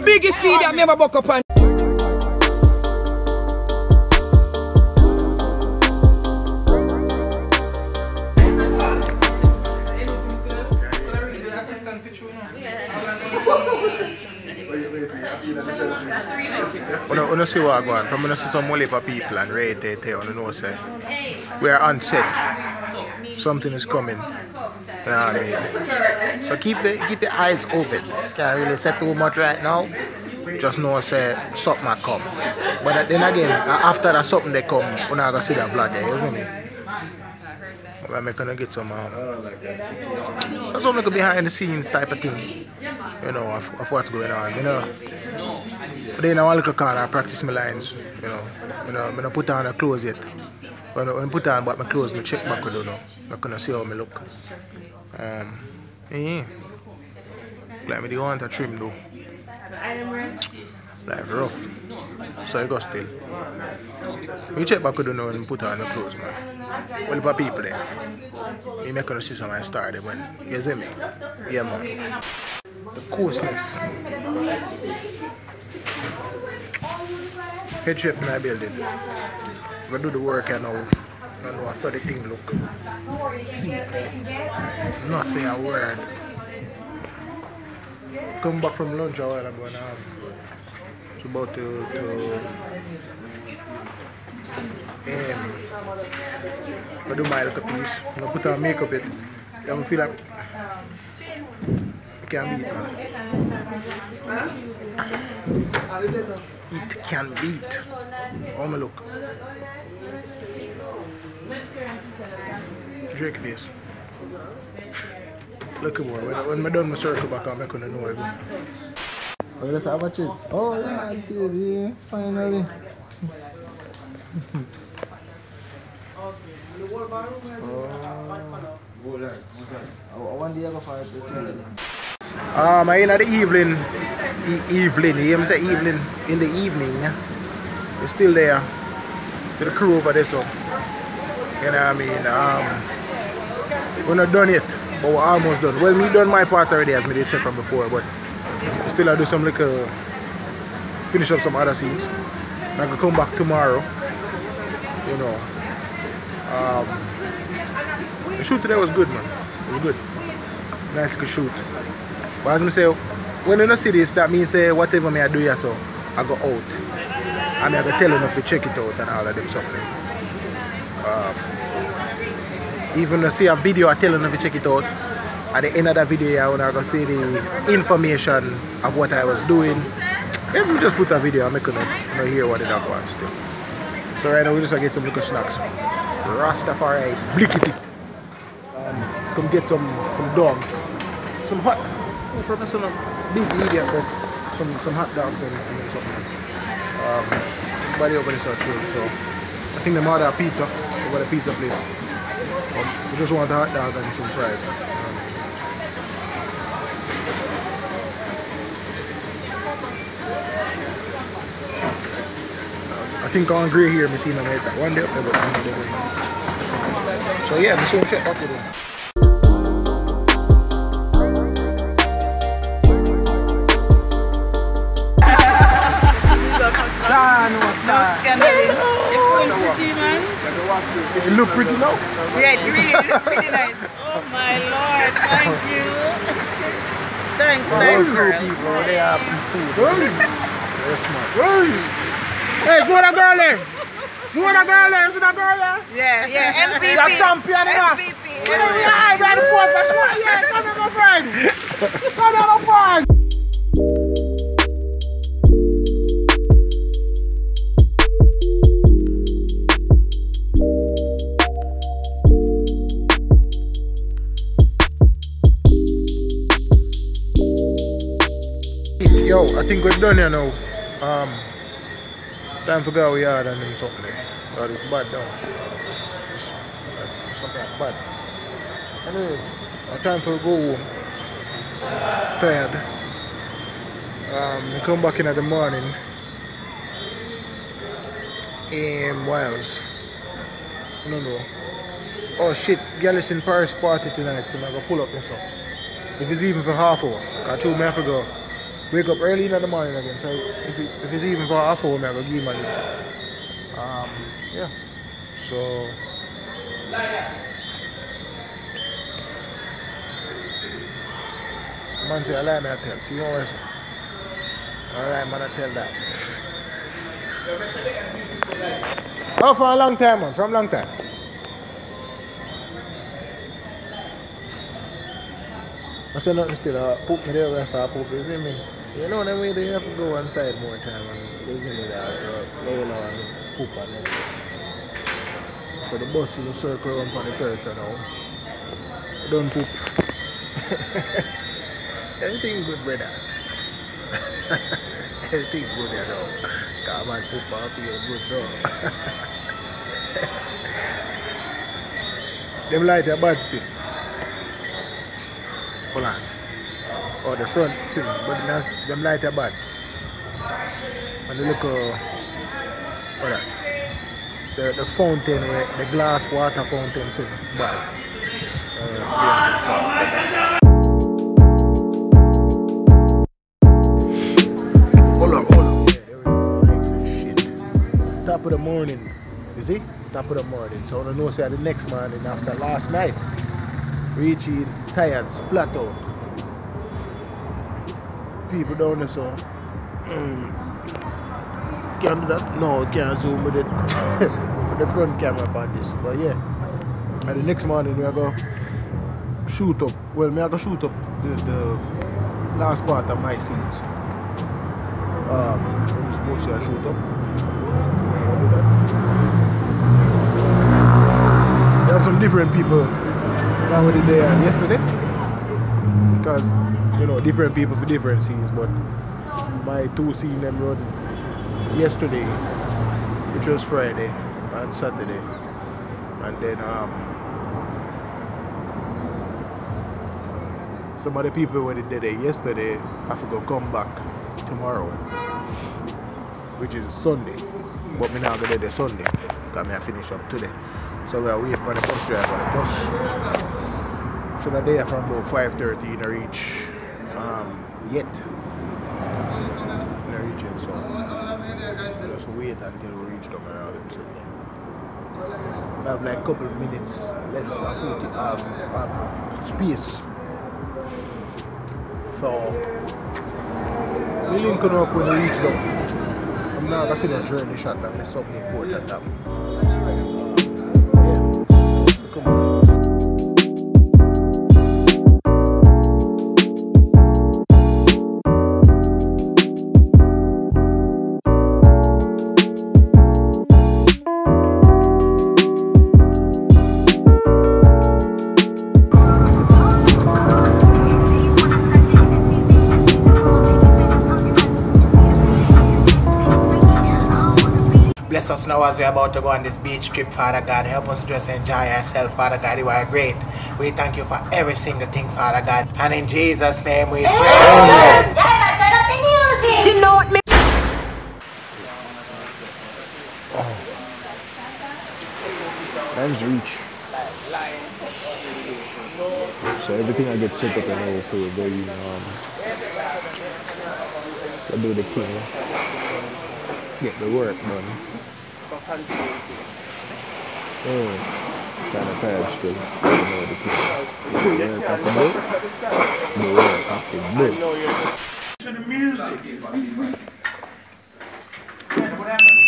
biggest CD that me ever buck up on. When you see what I go on, from when you see some Molipa people and Ray Tay, you know say we are on set. Something is coming. You know what I mean? So keep your eyes open. Can't really say too much right now. Just know say something might come. But then again, after that something they come, we're not gonna see that vlog there, isn't it? I'm gonna get some that's something like behind the scenes type of thing. You know, of what's going on, you know. But then I want to look at I practice my lines, you know. I don't put on a clothes yet. When I put on my clothes, I check back, you know. I'm gonna see how I look. Yeah. Like me, they want to trim though. Like rough. So I go still. You check back, you know, and put on the clothes, man. Well, for people there. You make us see some I started when you see me. Yeah, man. The coarseness. Head chef in my building. I'm gonna do the work here now. I know how the thing look. See. Not say a word. Come back from lunch a while ago and it's about to I do my little piece. I put on makeup it. I feel like it can beat, man. It can beat. Oh my look. Drake face. Look at more. When I done my circle back, I'm gonna know it. Oh, let's have a chat. Oh yeah, TV, finally. One day I go for it. In the evening, you say evening, in the evening, we're still there with the crew over there, so. You know what I mean? We're not done yet, but we're almost done. Well, we done my parts already, as I said from before, but we still do some finish up some other scenes. And I can come back tomorrow, you know. The shoot today was good, man. It was good. Nice good shoot. But as I say, when you don't see this, that means whatever I do here, so I go out. I mean, I go tell them if you check it out and all of them something. Even if you see a video, I tell them if you check it out. At the end of the video, I'm going to see the information of what I was doing. Let me just put a video, I'm going to hear what it was still. So right now, we just going to get some little snacks. Rastafari, blickety. Come get some dogs. Some hot, from some big idiot, but some hot dogs and something. Everybody over there are chill, so I think they might have pizza over the pizza place. We just want a hot dog and some fries. I think on Grey here, I see them right one day up there, but so yeah, I'm so check back with them. It look pretty now. Yeah, it really looks pretty nice. Oh my lord, thank you. Thanks, girl. People, they are food. They're smart. Hey, go to girl there. Go to girl there. See that girl there? Yeah, MVP. You're champion now. MVP. Yeah, you got the post for sure. Yeah, come here, my friend. Come here, my friend. Yo, I think we're done here now. Time to go yard and then something there. God, it's bad now. It's something bad. Anyways, time for go home. Tired. We come back in the morning. What else? I don't know. Oh shit, girl is in Paris party tonight, so I'm gonna pull up this up. If it's even for half hour, because I told me I have to go wake up early in the morning again. So if it's even for half hour, I'm going to give money. Yeah. So man say I lie, man I tell. See what I say? Alright, man I tell that. Oh, for a long time, man. From a long time. I said nothing still. Poop me there where I saw poop. You see me? You know them way they have to go inside more time and you see me there. Roll and poop on it. So the bus will circle around on the turf now. Don't poop. Everything good, brother. Everything good there now. Come on, poop off, feel good now. Them light are bad still. Hold on. Oh, the front, see, but them light are bad. And look, hold on. The fountain, the glass water fountain, see, bad. Hold on. Yeah, there we go. Lights and shit. Top of the morning. You see? Top of the morning. So I don't know, say the next morning after last night. Reaching tired, splat out. People down there, so can't do that. No, can't zoom with it. With the front camera on this. But yeah. And the next morning we are going to shoot up. Well, me I go shoot up the last part of my scenes. I'm supposed to shoot up. So I'm gonna do that. There are some different people that were there yesterday. Because you know, different people for different scenes, but my two scenes them run yesterday, which was Friday and Saturday. And then some of the people who did it yesterday have to go come back tomorrow, which is Sunday. But me not gonna do Sunday because I finish up today. So we are waiting for the bus driver. The bus should have there from about 5:30 in a reach yet. In a reaching, so just wait until we reach down and all them sit there. We have like a couple of minutes left of space. So we link up when we reach down. I'm not gonna see no journey shot that there's something important that happen. Yeah. Come on. Bless us now as we are about to go on this beach trip, Father God. Help us just enjoy ourselves, Father God. You are great. We thank you for every single thing, Father God. And in Jesus' name we pray. Amen. Turn up the music. You know what me? Time's reach. So everything I get set up and all for very I do the thing. Get the work done. Oh, kind of tired still. You know the thing. The work have to do. The work have to do. To the music. What happened?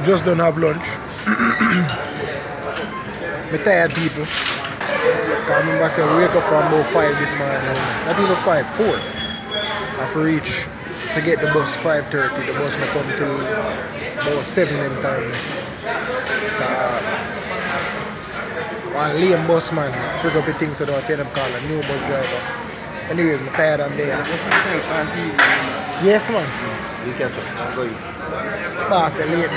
Just don't have lunch. Me tired people. I remember I said wake up from about 5 this morning. Not even 5, 4. I have to reach, forget the bus 5:30. The bus may come till about 7 in time. One lame bus man, figure up the things so I don't have to call a new bus driver. Anyways, I'm tired and there. Yes man. You catch up. Go eat. Past the late.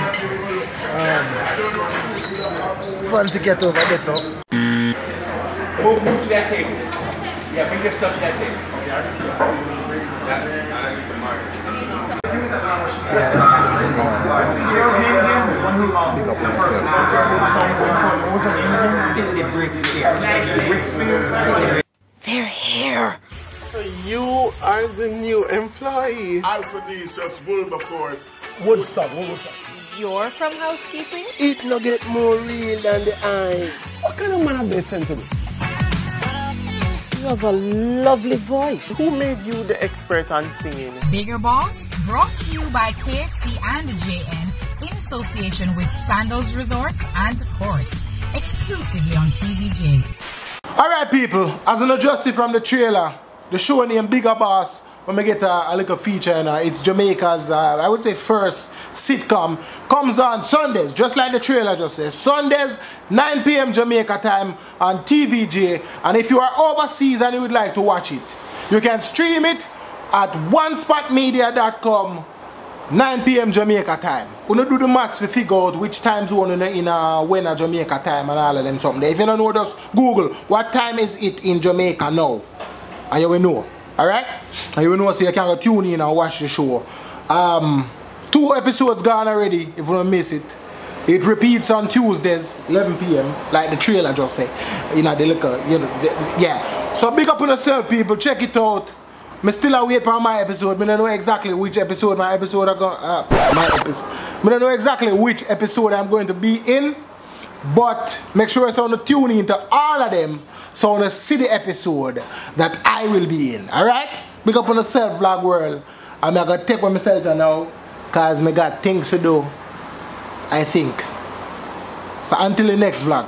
Fun to get over this up. Move to that table. Yeah, bring your stuff to that table. Big up on yourself. They're here. So you are the new employee. Alpha D is just Wilberforce. What's up? You're from housekeeping? It no get more real than the eye. What kind of man have they sent to me? You have a lovely voice. Who made you the expert on singing? Bigger Balls, brought to you by KFC and JN in association with Sandals Resorts and Courts, exclusively on TVJ. Alright people, as an adjusted from the trailer, the show named Bigger Boss, when we get a little feature in it's Jamaica's, I would say first sitcom, comes on Sundays, just like the trailer just says. Sundays, 9 p.m. Jamaica time on TVJ. And if you are overseas and you would like to watch it, you can stream it at onespotmedia.com, 9 p.m. Jamaica time. We don't do the maths to figure out which time zone in when a Jamaica time and all of them something. If you don't know, just Google what time is it in Jamaica now, and you will know. Alright? And you will know, so you can go tune in and watch the show. 2 episodes gone already, if you don't miss it. It repeats on Tuesdays, 11 p.m. like the trailer just said. You know, the liquor, you know, yeah. So big up on yourself, people. Check it out. I still await for my episode. I don't know exactly which episode I don't know exactly which episode I'm going to be in. But make sure you want to tune in to all of them, so I want to see the episode that I will be in. Alright? Big up on yourself, vlog world. I'm going to take for myself now, because I got things to do, I think. So until the next vlog.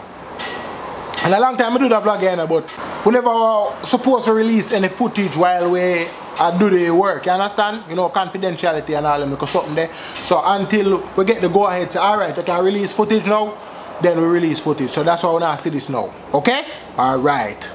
And a long time I do that vlog again, but we never supposed to release any footage while we do the work, you understand? You know, confidentiality and all them, because something there. So until we get the go ahead to, alright, I can release footage now, then we release footage. So that's why I want to see this now. Okay? Alright.